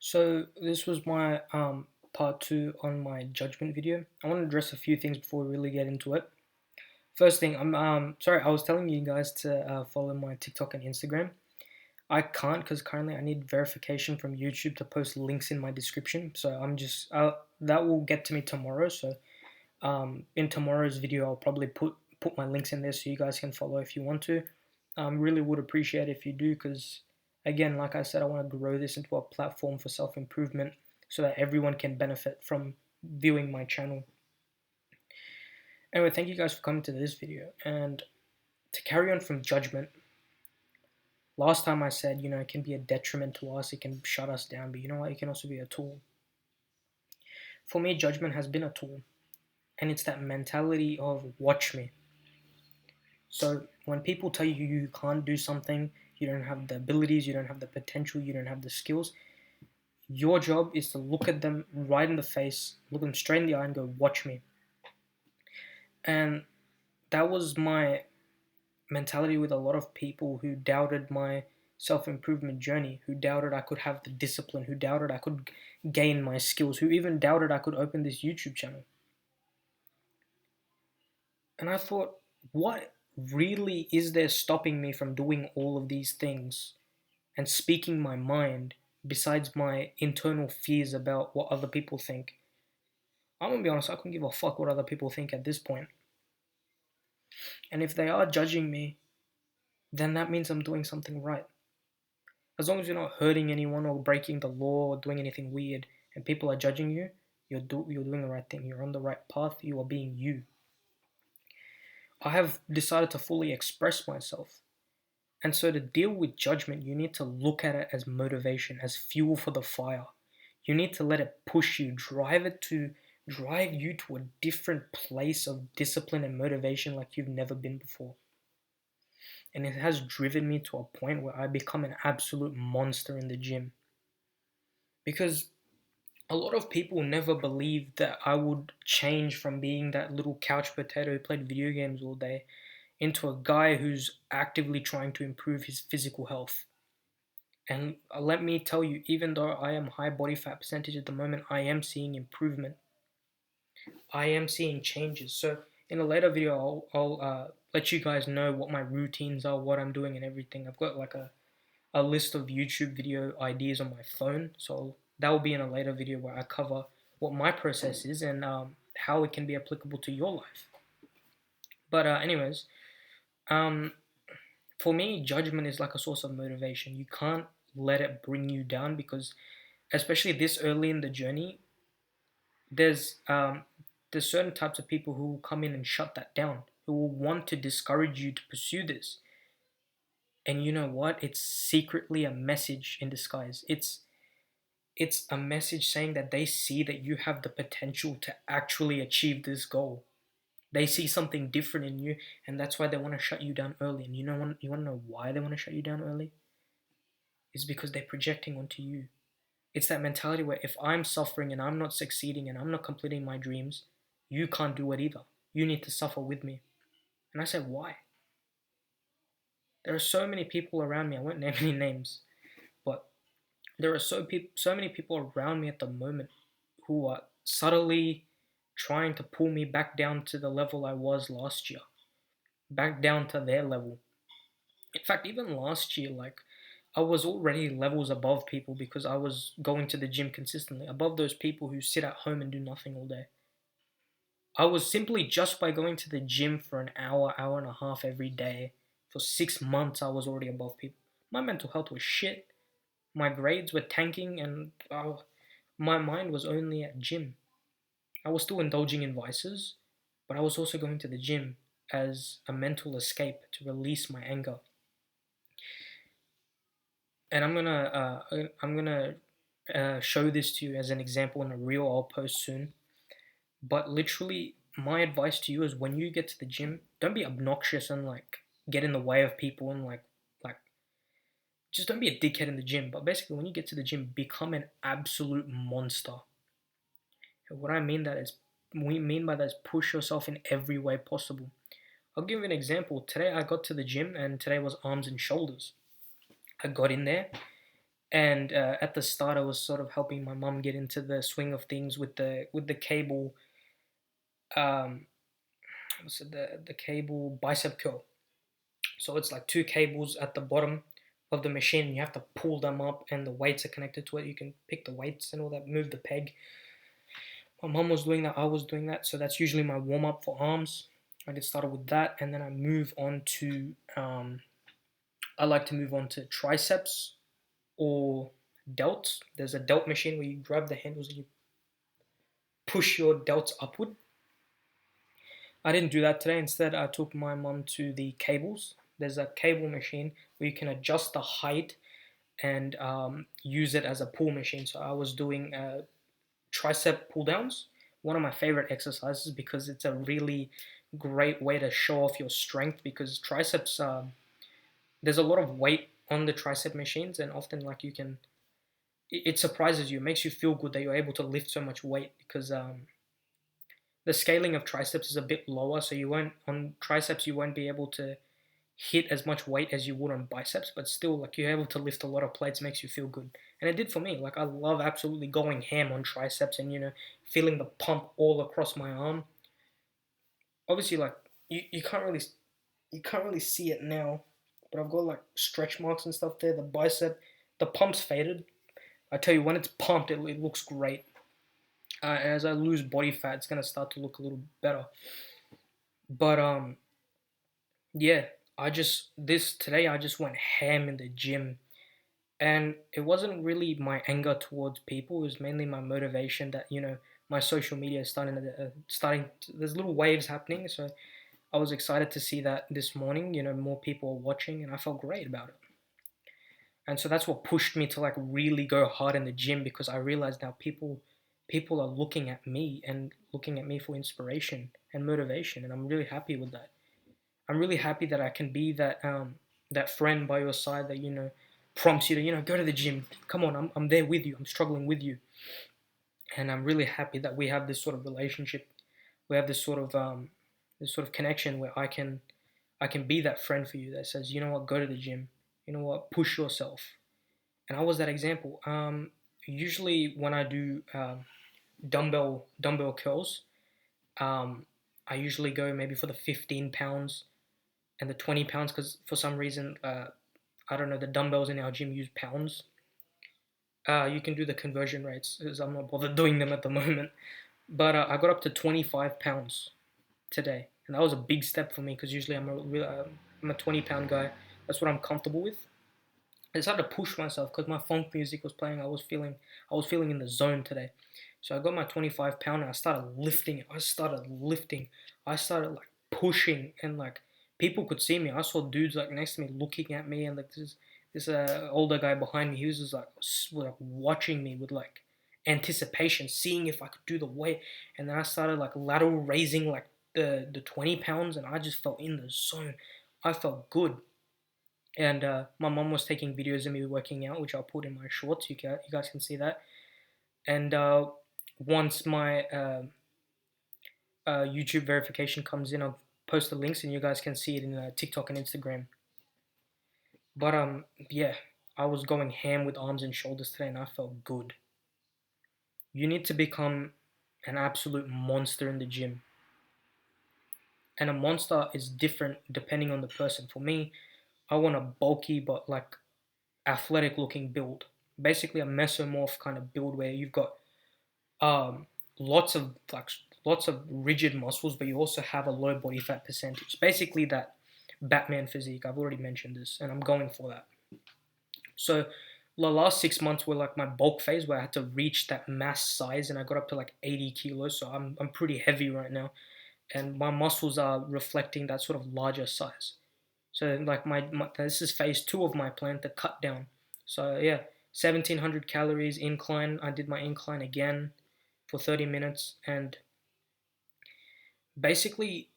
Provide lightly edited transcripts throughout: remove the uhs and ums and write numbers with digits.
So this was my part two on my judgment video. I want to address a few things before we really get into it. First thing, I'm sorry, I was telling you guys to follow my TikTok and Instagram. I can't because currently I need verification from YouTube to post links in my description. So I'm just that will get to me tomorrow. So in tomorrow's video, I'll probably put my links in there so you guys can follow if you want to. Really would appreciate it if you do, because again, like I said, I want to grow this into a platform for self-improvement so that everyone can benefit from viewing my channel. Anyway, thank you guys for coming to this video. And to carry on from judgment, last time I said, it can be a detriment to us, it can shut us down, but you know what, it can also be a tool. For me, judgment has been a tool, and it's that mentality of watch me. So when people tell you you can't do something, you don't have the abilities, you don't have the potential, you don't have the skills, your job is to look at them right in the face, look them straight in the eye and go, watch me. And that was my mentality with a lot of people who doubted my self-improvement journey, who doubted I could have the discipline, who doubted I could gain my skills, who even doubted I could open this YouTube channel. And I thought, what really is there stopping me from doing all of these things and speaking my mind besides my internal fears about what other people think? I'm gonna be honest, I couldn't give a fuck what other people think at this point. And if they are judging me, then that means I'm doing something right. As long as you're not hurting anyone or breaking the law or doing anything weird and people are judging you, you're doing the right thing. You're on the right path. You are being you. I have decided to fully express myself. And so to deal with judgment, you need to look at it as motivation, as fuel for the fire. You need to let it push you, drive you to a different place of discipline and motivation like you've never been before. And it has driven me to a point where I become an absolute monster in the gym. Because a lot of people never believed that I would change from being that little couch potato who played video games all day into a guy who's actively trying to improve his physical health. And let me tell you, even though I am high body fat percentage at the moment, I am seeing improvement. I am seeing changes. So in a later video, I'll let you guys know what my routines are, what I'm doing, and everything. I've got like a list of YouTube video ideas on my phone, so that will be in a later video where I cover what my process is and how it can be applicable to your life. But anyways, um, for me, judgment is like a source of motivation. You can't let it bring you down because, especially this early in the journey, there's um, there's certain types of people who will come in and shut that down, who will want to discourage you to pursue this. And you know what? It's secretly a message in disguise. It's a message saying that they see that you have the potential to actually achieve this goal. They see something different in you, and that's why they want to shut you down early. And you want to know why they want to shut you down early? It's because they're projecting onto you. It's that mentality where if I'm suffering and I'm not succeeding and I'm not completing my dreams, you can't do it either. You need to suffer with me. And I said, why? There are so many people around me. I won't name any names, but there are so many people around me at the moment who are subtly trying to pull me back down to the level I was last year, back down to their level. In fact, even last year, like I was already levels above people because I was going to the gym consistently, above those people who sit at home and do nothing all day. I was simply just by going to the gym for an hour, hour and a half every day for 6 months, I was already above people. My mental health was shit. My grades were tanking, and my mind was only at gym. I was still indulging in vices, but I was also going to the gym as a mental escape to release my anger. And I'm gonna show this to you as an example in a reel I'll post soon. But literally, my advice to you is when you get to the gym, don't be obnoxious and like get in the way of people and like just don't be a dickhead in the gym. But basically, when you get to the gym, become an absolute monster. And what I mean that is, we mean by that is push yourself in every way possible. I'll give you an example. Today I got to the gym and today was arms and shoulders. I got in there And at the start, I was sort of helping my mum get into the swing of things with the cable, um, what's it, the cable bicep curl. So it's like two cables at the bottom of the machine. You have to pull them up, and the weights are connected to it. You can pick the weights and all that, move the peg. My mum was doing that. I was doing that. So that's usually my warm up for arms. I get started with that, and then I move on to. I like to move on to triceps or delts. There's a delt machine where you grab the handles and you push your delts upward. I didn't do that today. Instead, I took my mum to the cables. There's a cable machine where you can adjust the height and use it as a pull machine. So I was doing tricep pull downs, one of my favorite exercises because it's a really great way to show off your strength because triceps, there's a lot of weight on the tricep machines, and often like you can, it surprises you, it makes you feel good that you're able to lift so much weight because the scaling of triceps is a bit lower, so you won't on triceps you won't be able to hit as much weight as you would on biceps, but still like you're able to lift a lot of plates makes you feel good. And it did for me. Like I love absolutely going ham on triceps and feeling the pump all across my arm. Obviously like you can't really see it now, but I've got like stretch marks and stuff there. The bicep, the pump's faded. I tell you, when it's pumped, it looks great. As I lose body fat, it's gonna start to look a little better. But yeah, I just this today I just went ham in the gym, and it wasn't really my anger towards people. It was mainly my motivation that my social media is there's little waves happening. So I was excited to see that this morning. More people are watching, and I felt great about it. And so that's what pushed me to like really go hard in the gym because I realized now people are looking at me and looking at me for inspiration and motivation, and I'm really happy with that. I'm really happy that I can be that friend by your side that prompts you to go to the gym. Come on, I'm there with you. I'm struggling with you, and I'm really happy that we have this sort of relationship. We have this sort of connection where I can be that friend for you that says, you know what, go to the gym. You know what, push yourself. And I was that example. Usually when I do dumbbell curls, I usually go maybe for the 15 pounds and the 20 pounds because for some reason, I don't know, the dumbbells in our gym use pounds. You can do the conversion rates because I'm not bothered doing them at the moment. But I got up to 25 pounds today, and that was a big step for me because usually I'm a 20-pound guy. That's what I'm comfortable with. I decided to push myself because my funk music was playing. I was feeling in the zone today. So I got my 25 pound and I started lifting it. I started like pushing, and like people could see me. I saw dudes like next to me looking at me, and like this older guy behind me. He was just like watching me with like anticipation, seeing if I could do the weight. And then I started like lateral raising like the 20 pounds, and I just felt in the zone. I felt good. And my mom was taking videos of me working out, which I'll put in my shorts. You guys can see that. And once my YouTube verification comes in, I'll post the links, and you guys can see it in TikTok and Instagram. But yeah, I was going ham with arms and shoulders today, and I felt good. You need to become an absolute monster in the gym, and a monster is different depending on the person. For me, I want a bulky but like athletic looking build. Basically a mesomorph kind of build where you've got um, lots of rigid muscles, but you also have a low body fat percentage. Basically that Batman physique. I've already mentioned this, and I'm going for that. So the last 6 months were like my bulk phase where I had to reach that mass size, and I got up to like 80 kilos. So I'm pretty heavy right now, and my muscles are reflecting that sort of larger size. So like my this is phase 2 of my plan to cut down. So yeah, 1700 calories incline. I did my incline again for 30 minutes, and basically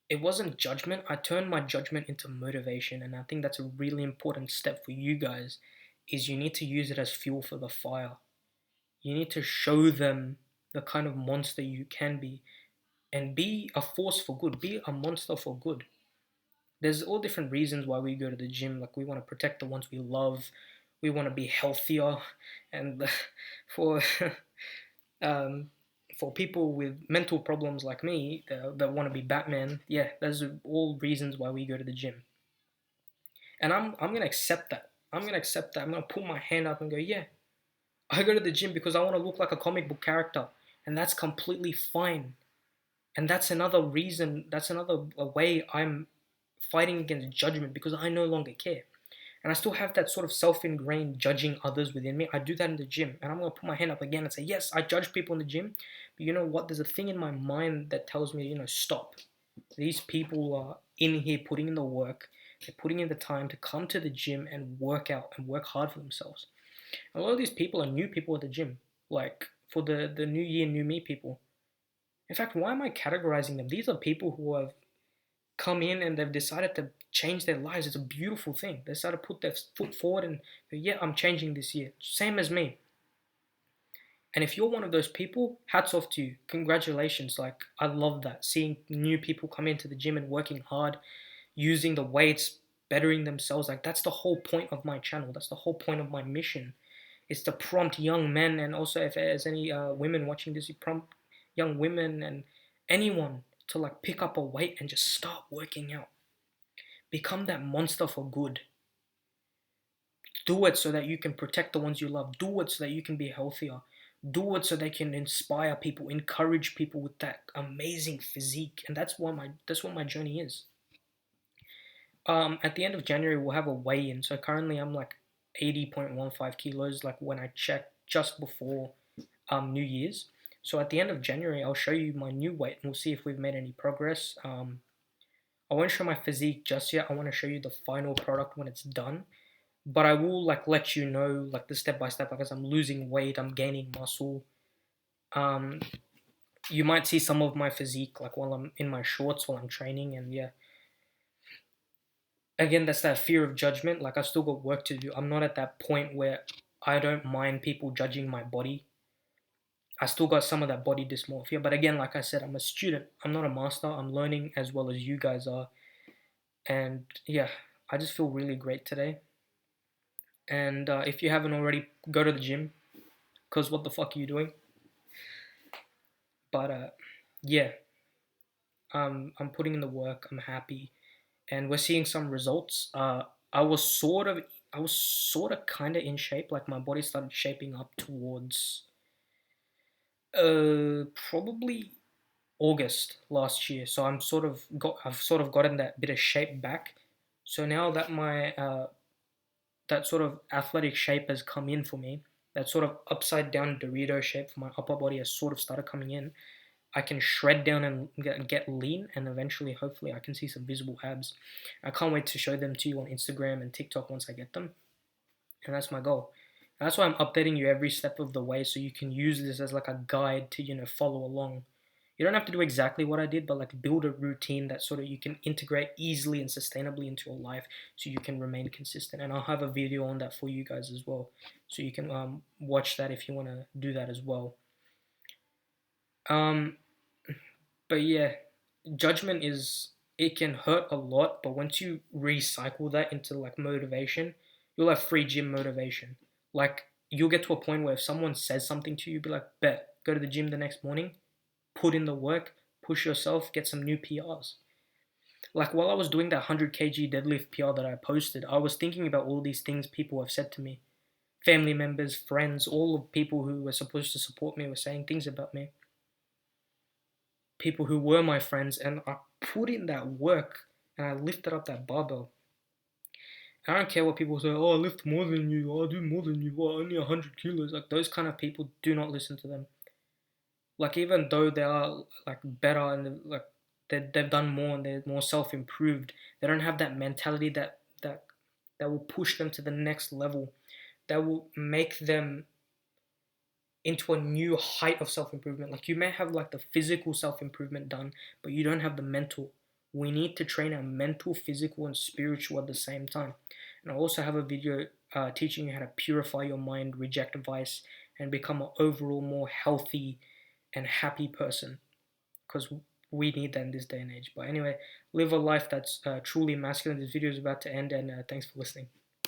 it wasn't judgment. I turned my judgment into motivation, and I think that's a really important step for you guys is you need to use it as fuel for the fire. You need to show them the kind of monster you can be and be a force for good. Be a monster for good. There's all different reasons why we go to the gym. Like we want to protect the ones we love. we want to be healthier, and for um, for people with mental problems like me that want to be Batman, yeah, those are all reasons why we go to the gym. And I'm gonna accept that. I'm gonna accept that. I'm gonna put my hand up and go, yeah, I go to the gym because I want to look like a comic book character, and that's completely fine. And that's another reason. That's another way I'm fighting against judgment, because I no longer care. And I still have that sort of self-ingrained judging others within me. I do that in the gym, and I'm gonna put my hand up again and say, yes, I judge people in the gym, but you know what? There's a thing in my mind that tells me, stop. These people are in here putting in the work. They're putting in the time to come to the gym and work out and work hard for themselves. A lot of these people are new people at the gym, like for the new year, new me people. In fact, why am I categorizing them? These are people who have come in and they've decided to change their lives. It's a beautiful thing. They decided to put their foot forward and go, yeah, I'm changing this year. Same as me. And if you're one of those people, hats off to you. Congratulations. Like, I love that. Seeing new people come into the gym and working hard, using the weights, bettering themselves. Like, that's the whole point of my channel. That's the whole point of my mission. Is to prompt young men, and also if there's any women watching this, you prompt young women and anyone to like pick up a weight and just start working out. Become that monster for good. Do it so that you can protect the ones you love. Do it so that you can be healthier. Do it so they can inspire people, encourage people with that amazing physique. And that's what my journey is. At the end of January we'll have a weigh-in. So currently I'm like 80.15 kilos, like when I checked just before New Year's. So at the end of January I'll show you my new weight and we'll see if we've made any progress. I won't show my physique just yet. I want to show you the final product when it's done. But I will like let you know like the step by step, like as I'm losing weight, I'm gaining muscle. Um, you might see some of my physique like while I'm in my shorts while I'm training, and yeah. Again, that's that fear of judgment. Like I've still got work to do. I'm not at that point where I don't mind people judging my body. I still got some of that body dysmorphia, but again, like I said, I'm a student. I'm not a master. I'm learning as well as you guys are, and yeah, I just feel really great today. And if you haven't already, go to the gym, because what the fuck are you doing? But yeah, I'm putting in the work. I'm happy, and we're seeing some results. I was sort of, I was sort of kind of in shape. Like my body started shaping up towards probably August last year. So I've sort of gotten that bit of shape back. So now that my that sort of athletic shape has come in for me, that sort of upside down Dorito shape for my upper body has sort of started coming in. I can shred down and get lean, and eventually, hopefully, I can see some visible abs. I can't wait to show them to you on Instagram and TikTok once I get them, and that's my goal. And that's why I'm updating you every step of the way, so you can use this as like a guide to follow along. You don't have to do exactly what I did, but like build a routine that sort of you can integrate easily and sustainably into your life, so you can remain consistent. And I'll have a video on that for you guys as well, so you can watch that if you want to do that as well. Um, but yeah, judgment is, it can hurt a lot, but once you recycle that into like motivation, you'll have free gym motivation. Like you'll get to a point where if someone says something to you, be like, bet, go to the gym the next morning, put in the work, push yourself, get some new PRs. Like while I was doing that 100 kg deadlift PR that I posted, I was thinking about all these things people have said to me. Family members, friends, all of people who were supposed to support me were saying things about me. People who were my friends, and I put in that work and I lifted up that barbell. I don't care what people say, oh, I lift more than you, oh, I do more than you, oh, only 100 kilos. Like, those kind of people, do not listen to them. Like, even though they are, like, better and, like, they've done more and they're more self-improved, they don't have that mentality that will push them to the next level, that will make them into a new height of self-improvement. Like you may have like the physical self-improvement done, but you don't have the mental. We need to train our mental, physical, and spiritual at the same time. And I also have a video teaching you how to purify your mind, reject vice, and become an overall more healthy and happy person, because we need that in this day and age. But anyway, live a life that's truly masculine. This video is about to end, and thanks for listening.